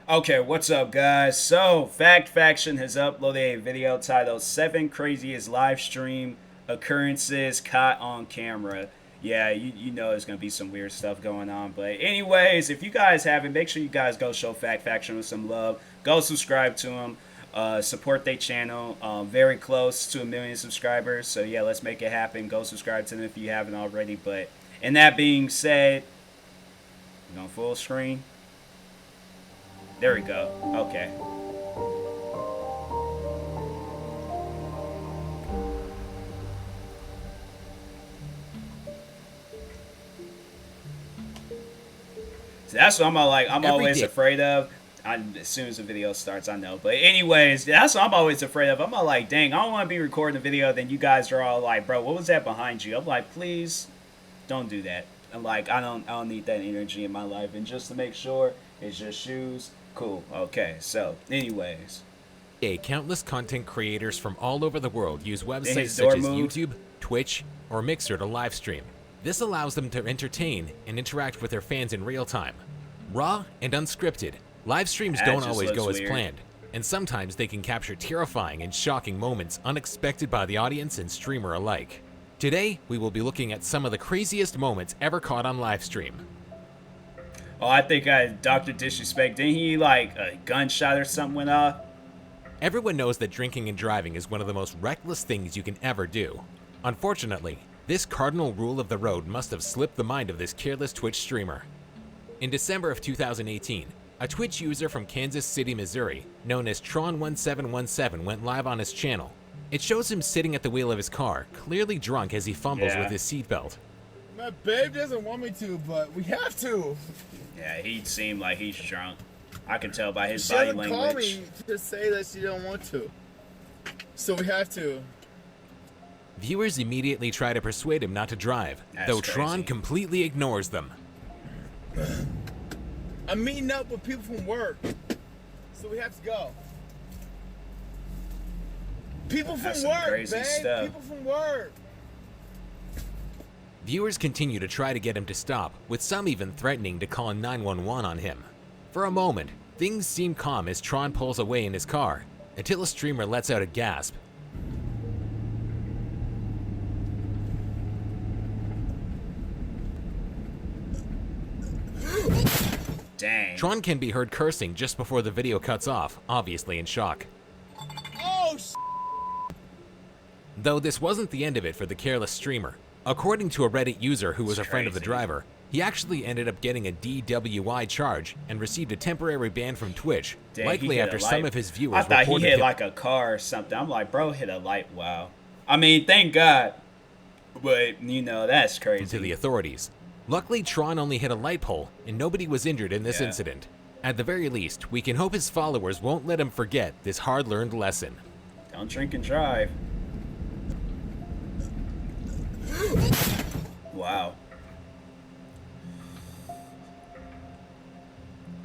Okay, what's up, guys? So, Fact Faction has uploaded a video titled 7 Craziest Live Stream Occurrences Caught on Camera. Yeah, you know there's going to be some weird stuff going on. But, anyways, if you guys haven't, make sure you guys go show Fact Faction with some love. Go subscribe to them. Support their channel. Very close to 1 million subscribers. So, yeah, let's make it happen. Go subscribe to them if you haven't already. But, and that being said, you know, full screen. There we go. Okay. So that's what I'm always afraid of. As soon as the video starts, I know. But anyways, that's what I'm always afraid of. I'm all like, dang, I don't want to be recording a video. Then you guys are all like, bro, what was that behind you? I'm like, please, don't do that. I'm like, I don't need that energy in my life. And just to make sure, it's just shoes. Cool. Okay. So, anyways. Countless content creators from all over the world use websites such as YouTube, Twitch, or Mixer to live stream. This allows them to entertain and interact with their fans in real time. Raw and unscripted, live streams don't always go as planned, and sometimes they can capture terrifying and shocking moments unexpected by the audience and streamer alike. Today, we will be looking at some of the craziest moments ever caught on live stream. Oh, I think Dr. Disrespect, didn't he like a gunshot or something went off? Everyone knows that drinking and driving is one of the most reckless things you can ever do. Unfortunately, this cardinal rule of the road must have slipped the mind of this careless Twitch streamer. In December of 2018, a Twitch user from Kansas City, Missouri, known as Tron1717, went live on his channel. It shows him sitting at the wheel of his car, clearly drunk as he fumbles with his seatbelt. My babe doesn't want me to, but we have to. Yeah, he seemed like he's drunk. I can tell by his body language. She doesn't call me to say that she don't want to. So we have to. Viewers immediately try to persuade him not to drive, though Tron completely ignores them. I'm meeting up with people from work, so we have to go. People from work, babe. People from work. Viewers continue to try to get him to stop, with some even threatening to call 911 on him. For a moment, things seem calm as Tron pulls away in his car, until a streamer lets out a gasp. Dang. Tron can be heard cursing just before the video cuts off, obviously in shock. Oh, Though this wasn't the end of it for the careless streamer. According to a Reddit user who was a friend of the driver, he actually ended up getting a DWI charge and received a temporary ban from Twitch, likely after some of his viewers reported I thought he hit like a car or something. I'm like, bro, hit a light. Wow. I mean, thank God. But, you know, that's crazy. To the authorities. Luckily, Tron only hit a light pole, and nobody was injured in this incident. At the very least, we can hope his followers won't let him forget this hard-learned lesson. Don't drink and drive. Wow.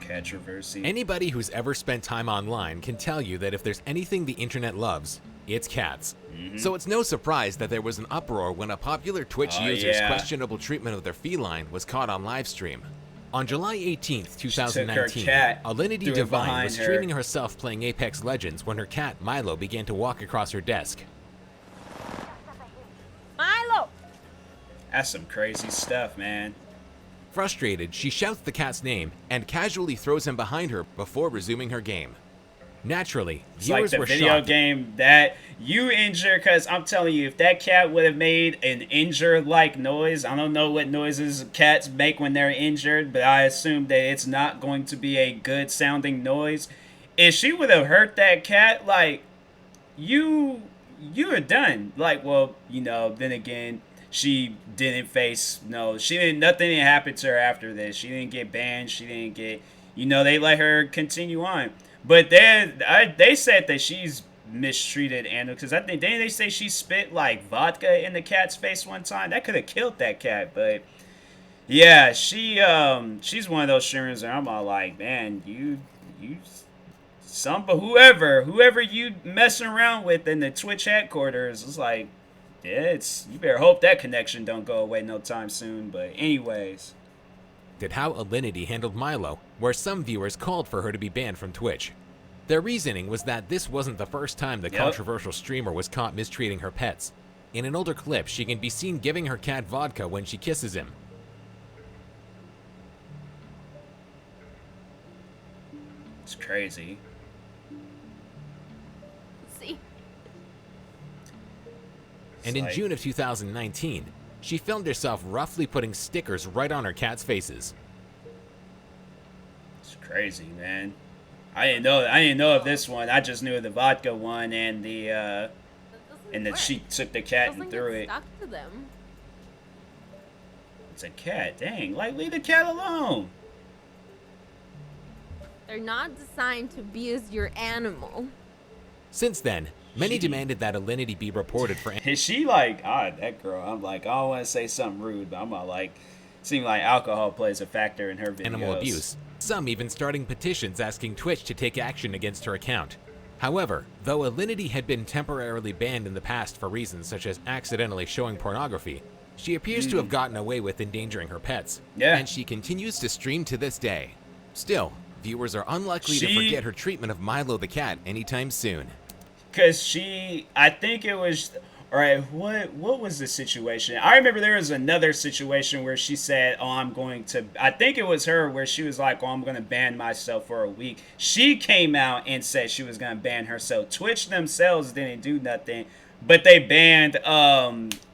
Controversy. Anybody who's ever spent time online can tell you that if there's anything the internet loves, it's cats. So it's no surprise that there was an uproar when a popular Twitch user's questionable treatment of their feline was caught on livestream. On July 18th, 2019, Alinity Divine was streaming herself playing Apex Legends when her cat, Milo, began to walk across her desk. Milo! That's some crazy stuff, man. Frustrated, she shouts the cat's name and casually throws him behind her before resuming her game. Naturally, viewers were shocked. It's like the video game that you injure, because I'm telling you, if that cat would have made an injure-like noise, I don't know what noises cats make when they're injured, but I assume that it's not going to be a good-sounding noise. If she would have hurt that cat, like, you are done. Like, well, you know, then again, she didn't face, nothing didn't happen to her after this. She didn't get banned. She didn't get, they let her continue on. But they said that she's mistreated animals, because didn't they say she spit like vodka in the cat's face one time? That could have killed that cat. But yeah, she's one of those streamers where I'm all like, man, whoever you messing around with in the Twitch headquarters, it's like, yeah, you better hope that connection don't go away no time soon. But anyways. How Alinity handled Milo, where some viewers called for her to be banned from Twitch. Their reasoning was that this wasn't the first time the controversial streamer was caught mistreating her pets. In an older clip, she can be seen giving her cat vodka when she kisses him. It's crazy. See? And in June of 2019, she filmed herself roughly putting stickers right on her cat's faces. It's crazy, man. I didn't know of this one. I just knew of the vodka one and the and that she took the cat and threw it. Stuck to them. It's a cat. Dang, like leave the cat alone. They're not designed to be as your animal. Since then, many demanded that Alinity be reported for. Is she like, that girl? I'm like, I don't want to say something rude, but I'm not like, seem like alcohol plays a factor in her videos. Animal abuse. Some even starting petitions asking Twitch to take action against her account. However, though Alinity had been temporarily banned in the past for reasons such as accidentally showing pornography, she appears to have gotten away with endangering her pets. Yeah. And she continues to stream to this day. Still, viewers are unlikely to forget her treatment of Milo the cat anytime soon. Because I think it was, all right, what was the situation? I remember there was another situation where she said, I think it was her where she was like, I'm going to ban myself for a week. She came out and said she was going to ban herself. Twitch themselves didn't do nothing, but they banned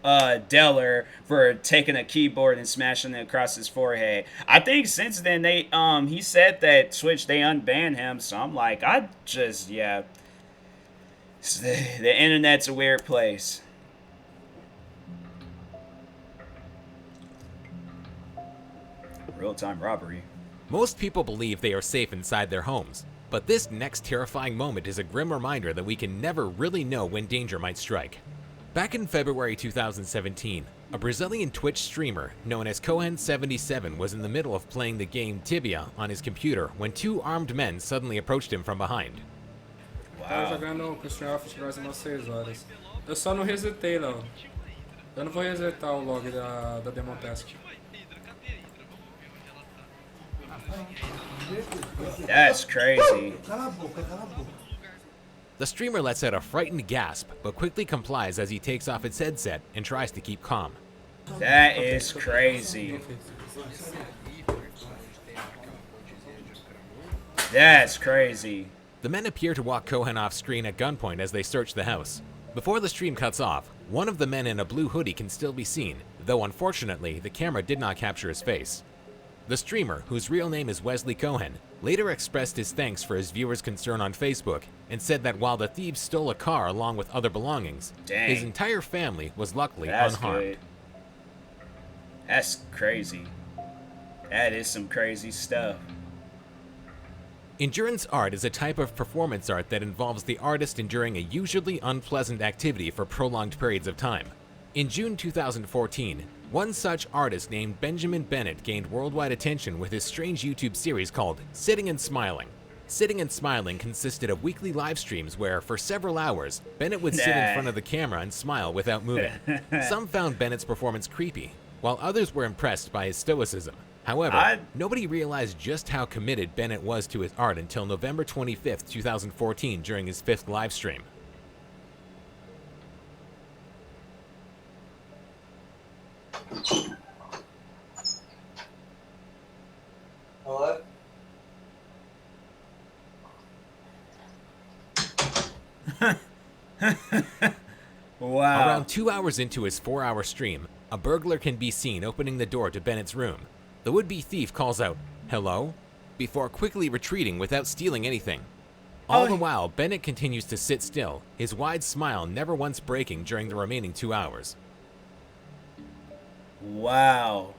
Deller for taking a keyboard and smashing it across his forehead. I think since then, he said that Twitch, they unbanned him, so I'm like, the internet's a weird place. Real-time robbery. Most people believe they are safe inside their homes, but this next terrifying moment is a grim reminder that we can never really know when danger might strike. Back in February 2017, a Brazilian Twitch streamer known as Cohen77 was in the middle of playing the game Tibia on his computer when two armed men suddenly approached him from behind. Tava jogando com o Stream Office faz umas 6 horas. Eu só não resetei, Léo. Eu não vou resetar o log da Demon Task. That's crazy. The streamer lets out a frightened gasp, but quickly complies as he takes off his headset and tries to keep calm. That is crazy. That's crazy. The men appear to walk Cohen off screen at gunpoint as they search the house. Before the stream cuts off, one of the men in a blue hoodie can still be seen, though unfortunately the camera did not capture his face. The streamer, whose real name is Wesley Cohen, later expressed his thanks for his viewers' concern on Facebook and said that while the thieves stole a car along with other belongings, his entire family was luckily unharmed. Good. That's crazy. That is some crazy stuff. Endurance art is a type of performance art that involves the artist enduring a usually unpleasant activity for prolonged periods of time. In June 2014, one such artist named Benjamin Bennett gained worldwide attention with his strange YouTube series called Sitting and Smiling. Sitting and Smiling consisted of weekly live streams where, for several hours, Bennett would sit in front of the camera and smile without moving. Some found Bennett's performance creepy, while others were impressed by his stoicism. However, nobody realized just how committed Bennett was to his art until November 25th, 2014 during his 5th live stream. Hello? Wow. Around 2 hours into his 4-hour stream, a burglar can be seen opening the door to Bennett's room. The would-be thief calls out, "Hello?" before quickly retreating without stealing anything. All the while, Bennett continues to sit still, his wide smile never once breaking during the remaining 2 hours. Wow.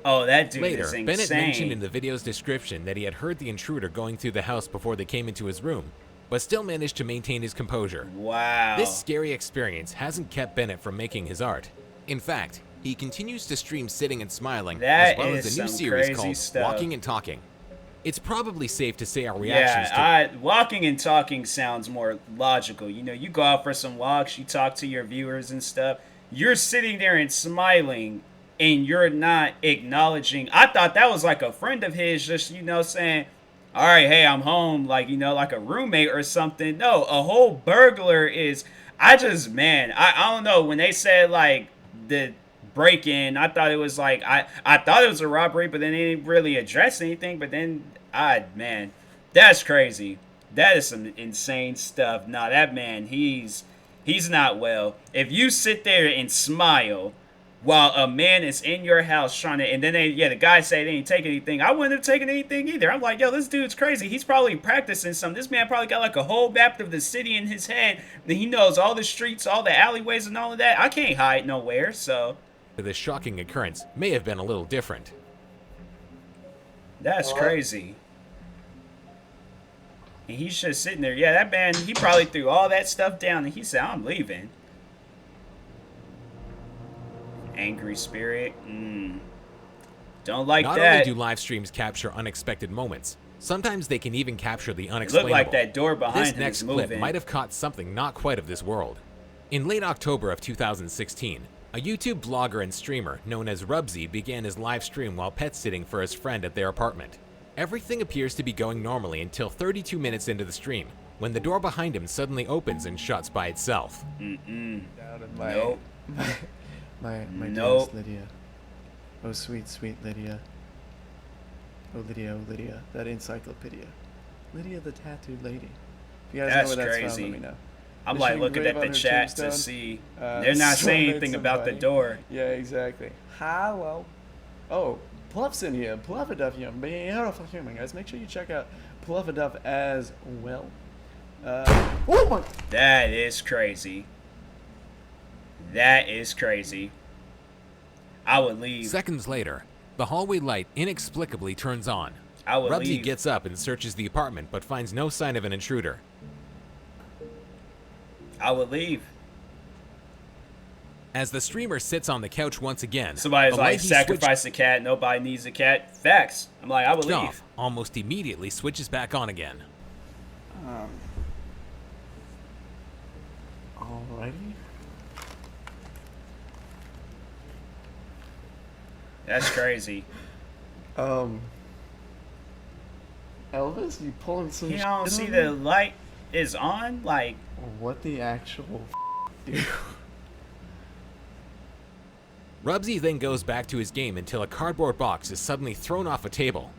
Oh, that dude Later, is insane. Bennett mentioned in the video's description that he had heard the intruder going through the house before they came into his room, but still managed to maintain his composure. Wow. This scary experience hasn't kept Bennett from making his art. In fact, he continues to stream Sitting and Smiling, as well as a new series called Walking and Talking. It's probably safe to say our reactions to walking and talking sounds more logical. You know, you go out for some walks, you talk to your viewers and stuff. You're sitting there and smiling. and you're not acknowledging. I thought that was like a friend of his, just, you know, saying, all right, hey, I'm home, like, you know, like a roommate or something. No, a whole burglar is, I don't know, when they said, like, the break-in, I thought it was like, I thought it was a robbery, but then they didn't really address anything, but then, man, that's crazy. That is some insane stuff. Nah, that man, he's not well. If you sit there and smile while a man is in your house trying to, and then the guy said they didn't take anything. I wouldn't have taken anything either. I'm like, yo, this dude's crazy. He's probably practicing something. This man probably got like a whole map of the city in his head. Then he knows all the streets, all the alleyways and all of that. I can't hide nowhere, so. This shocking occurrence may have been a little different. That's crazy. And he's just sitting there. Yeah, that man, he probably threw all that stuff down and he said, I'm leaving. Angry spirit. Don't like Not that. only do live streams capture unexpected moments, sometimes they can even capture the unexplainable. It looked like that door behind this him next is clip moving. might have caught something not quite of this world. In late October of 2016, a YouTube blogger and streamer known as Rubsy began his live stream while pet sitting for his friend at their apartment. Everything appears to be going normally until 32 minutes into the stream, when the door behind him suddenly opens and shuts by itself. Nope. My Nope. dearest Lydia. Oh, sweet, sweet Lydia. Oh, Lydia, that encyclopedia. Lydia the tattooed lady. If you guys That's know where that's crazy. from, let me know. I'm Is like she looking at engraved the on her chat to tombstone? see. They're not saying soulmate anything about the somebody. door. Yeah, exactly. Hello. Oh, Pluff's in here. Pluffaduff, you beautiful human, guys. Make sure you check out Pluffaduff as well. Oh my. That is crazy. That is crazy. I would leave. Seconds later, the hallway light inexplicably turns on. I would Rubsy leave. gets up and searches the apartment but finds no sign of an intruder. I would leave. As the streamer sits on the couch once again, Somebody's the like, light he sacrifice the cat. Nobody needs a cat. Facts. I'm like, I would switched leave. off almost immediately switches back on again. Alrighty. That's crazy. Elvis, you pulling some You shit don't on see me? the light is on? Like, What the actual dude? Rubsy then goes back to his game until a cardboard box is suddenly thrown off a table.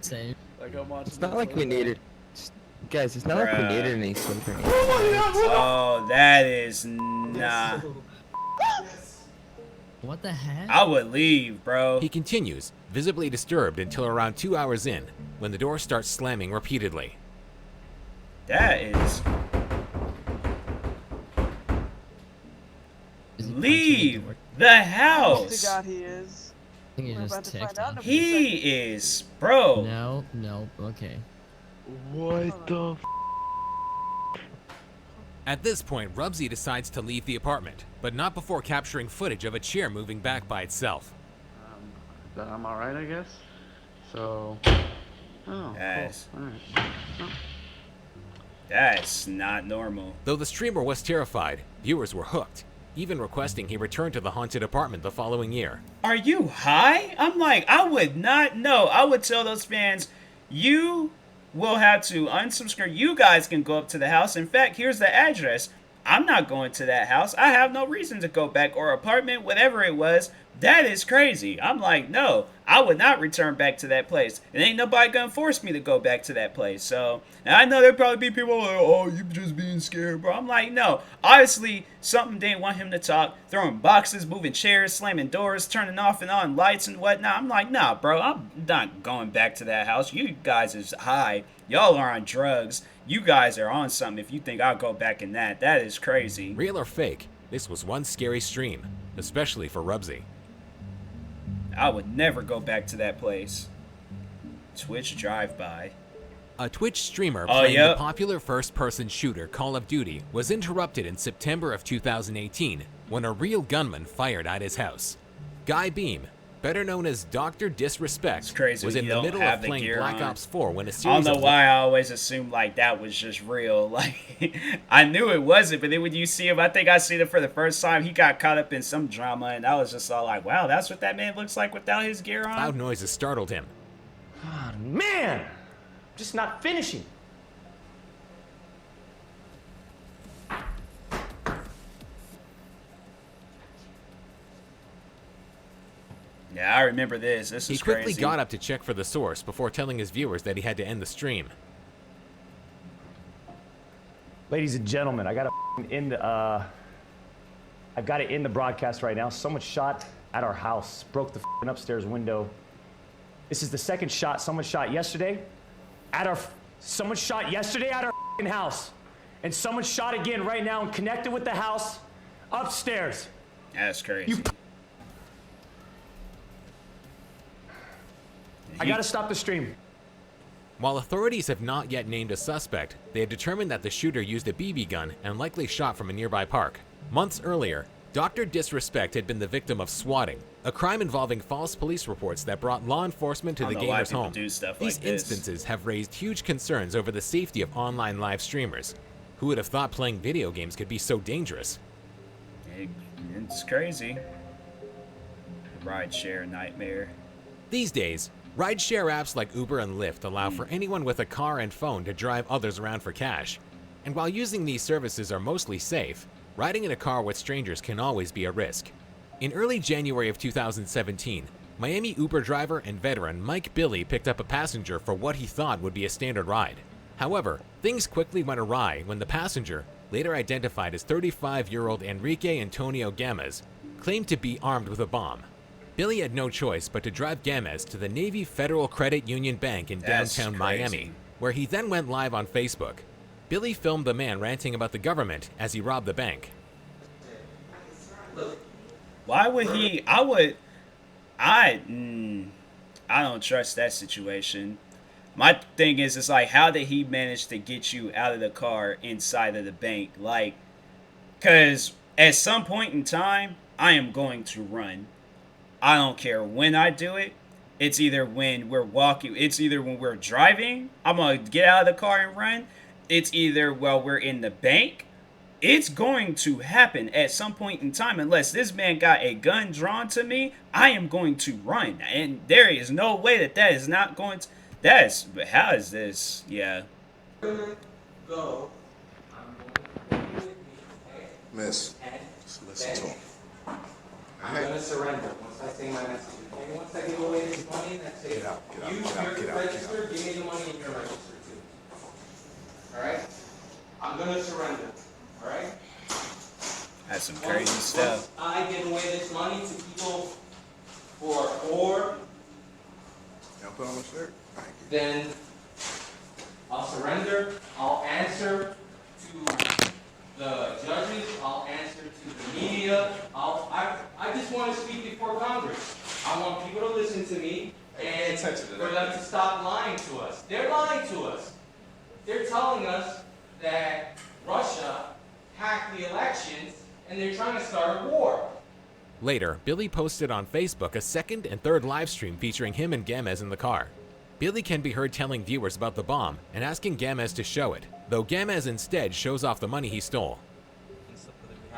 Same. Like I'm watching It's not this like we later. needed. Guys, it's not like we Bruh. needed any sleep or anything. oh, that is nah. What the heck? I would leave, bro. He continues, visibly disturbed until around 2 hours in, when the door starts slamming repeatedly. That is. Is he punching the Leave door? the house. God, he is. I think he We're just about to ticked find out off. in a few seconds. He is, bro. No, okay. What the? At this point, Rubsy decides to leave the apartment, but not before capturing footage of a chair moving back by itself. That I'm alright, I guess. So. Oh, Yes. cool. Alright. That's not normal. Though the streamer was terrified, viewers were hooked, even requesting he return to the haunted apartment the following year. Are you high? I'm like, I would not know. I would tell those fans, you will have to unsubscribe. You guys can go up to the house. In fact, here's the address. I'm not going to that house. I have no reason to go back, or apartment, whatever it was. That is crazy. I'm like, no, I would not return back to that place. And ain't nobody gonna force me to go back to that place. So, and I know there'll probably be people like, oh, you just being scared, bro. I'm like, no. Obviously, something didn't want him to talk. Throwing boxes, moving chairs, slamming doors, turning off and on lights and whatnot. I'm like, nah, bro, I'm not going back to that house. You guys is high. Y'all are on drugs. You guys are on something if you think I'll go back in that. That is crazy. Real or fake, this was one scary stream, especially for Rubsy. I would never go back to that place. Twitch drive-by. A Twitch streamer Oh, playing yep. the popular first-person shooter Call of Duty was interrupted in September of 2018 when a real gunman fired at his house. Guy Beam, better known as Dr. Disrespect, It's crazy was when in you the don't middle have of the playing gear Black on. Ops 4 when a I series don't know of why I always assumed like that was just real. Like I knew it wasn't, but then when you see him, I think I seen it for the first time. He got caught up in some drama, and I was just all like, "Wow, that's what that man looks like without his gear on." loud noises startled him. Oh, man! Just not finishing. Yeah, I remember this. This He is quickly crazy. got up to check for the source before telling his viewers that he had to end the stream. Ladies and gentlemen, I got I've got it in the broadcast right now. Someone shot at our house, broke the upstairs window. This is the second shot. Someone shot yesterday at our house, and someone shot again right now and connected with the house upstairs. That's crazy. I gotta stop the stream. While authorities have not yet named a suspect, they have determined that the shooter used a BB gun and likely shot from a nearby park. Months earlier, Dr. Disrespect had been the victim of swatting, a crime involving false police reports that brought law enforcement to the gamer's home. These instances have raised huge concerns over the safety of online live streamers. Who would have thought playing video games could be so dangerous? It's crazy. Rideshare nightmare. These days, rideshare apps like Uber and Lyft allow for anyone with a car and phone to drive others around for cash. And while using these services are mostly safe, riding in a car with strangers can always be a risk. In early January of 2017, Miami Uber driver and veteran Mike Billy picked up a passenger for what he thought would be a standard ride. However, things quickly went awry when the passenger, later identified as 35-year-old Enrique Antonio Gamez, claimed to be armed with a bomb. Billy had no choice but to drive Gamez to the Navy Federal Credit Union Bank in downtown Miami, where he then went live on Facebook. Billy filmed the man ranting about the government as he robbed the bank. Why would he? I don't trust that situation. My thing is, it's like, how did he manage to get you out of the car inside of the bank? Like, because at some point in time, I am going to run. I don't care when I do it. It's either when we're walking, it's either when we're driving, I'm going to get out of the car and run. It's either while we're in the bank. It's going to happen at some point in time. Unless this man got a gun drawn to me, I am going to run. And there is no way that is not going to... how is this? Yeah. Go. Miss, just listen to him. I'm gonna surrender once I say my message. Okay, once I give away this money, that's it. You register, give me the money in your register too. Alright? I'm gonna surrender. Alright? That's some crazy stuff. Once I give away this money to people or Y'all put on my shirt? then I'll surrender, I'll answer to the judges, I'll answer to the media, I just want to speak before Congress. I want people to listen to me and for them to stop lying to us. They're lying to us. They're telling us that Russia hacked the elections and they're trying to start a war. Later, Billy posted on Facebook a second and third live stream featuring him and Gamez in the car. Billy can be heard telling viewers about the bomb and asking Gamez to show it, though Gamez instead shows off the money he stole.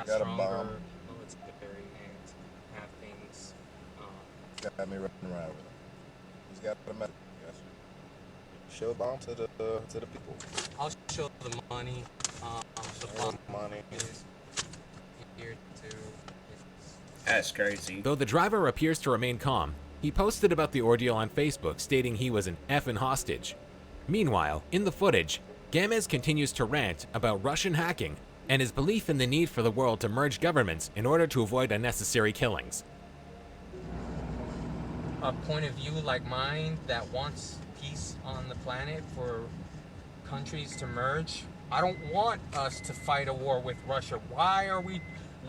Got a bomb. Got me running around with him. He's got a message. Show the bomb to the people. I'll show the money. The bomb money is here to. That's crazy. Though the driver appears to remain calm, he posted about the ordeal on Facebook, stating he was an effing hostage. Meanwhile, in the footage, Gamez continues to rant about Russian hacking and his belief in the need for the world to merge governments in order to avoid unnecessary killings. A point of view like mine that wants peace on the planet for countries to merge. I don't want us to fight a war with Russia. Why are we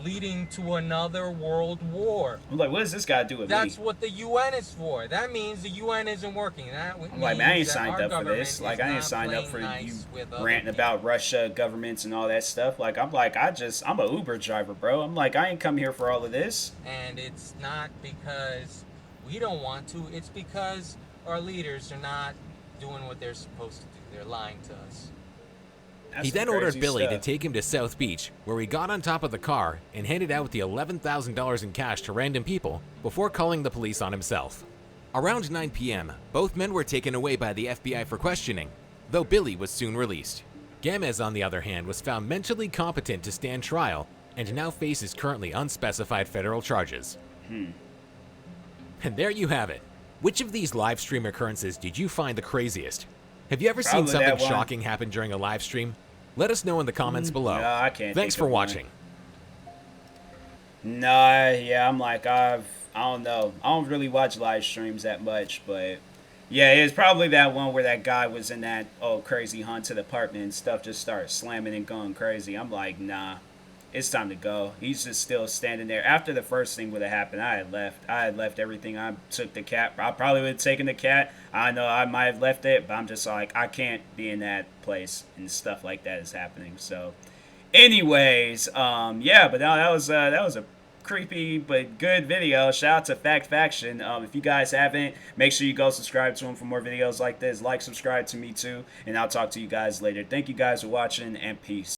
leading to another world war? I'm like, what does this guy do with That's me? what the UN is for. That means the UN isn't working. I'm like, man, I ain't signed up for this. Like, I ain't signed up for you ranting about Russia, governments, and all that stuff. Like, I'm I'm a Uber driver, bro. I'm like, I ain't come here for all of this. And it's not because we don't want to, it's because our leaders are not doing what they're supposed to do. They're lying to us. That's He then some ordered crazy Billy to stuff. take him to South Beach, where he got on top of the car and handed out the $11,000 in cash to random people before calling the police on himself. Around 9 p.m., both men were taken away by the FBI for questioning, though Billy was soon released. Gamez, on the other hand, was found mentally competent to stand trial and now faces currently unspecified federal charges. And there you have it. Which of these live stream occurrences did you find the craziest? Have you ever seen Probably something that one. shocking happen during a live stream? Let us know in the comments below. No, I can't. Thanks think for of one. watching. Nah, yeah, I'm like, I don't know. I don't really watch live streams that much, but yeah, it's probably that one where that guy was in that crazy haunted apartment and stuff just started slamming and going crazy. I'm like, nah, it's time to go. He's just still standing there. After the first thing would have happened, I had left everything. I took the cat. I probably would have taken the cat. I know I might have left it, but I'm just like, I can't be in that place and stuff like that is happening. So anyways, yeah, but that was a creepy but good video. Shout out to Fact Faction. If you guys haven't, make sure you go subscribe to him for more videos like this. Like, subscribe to me too, and I'll talk to you guys later. Thank you guys for watching, and peace.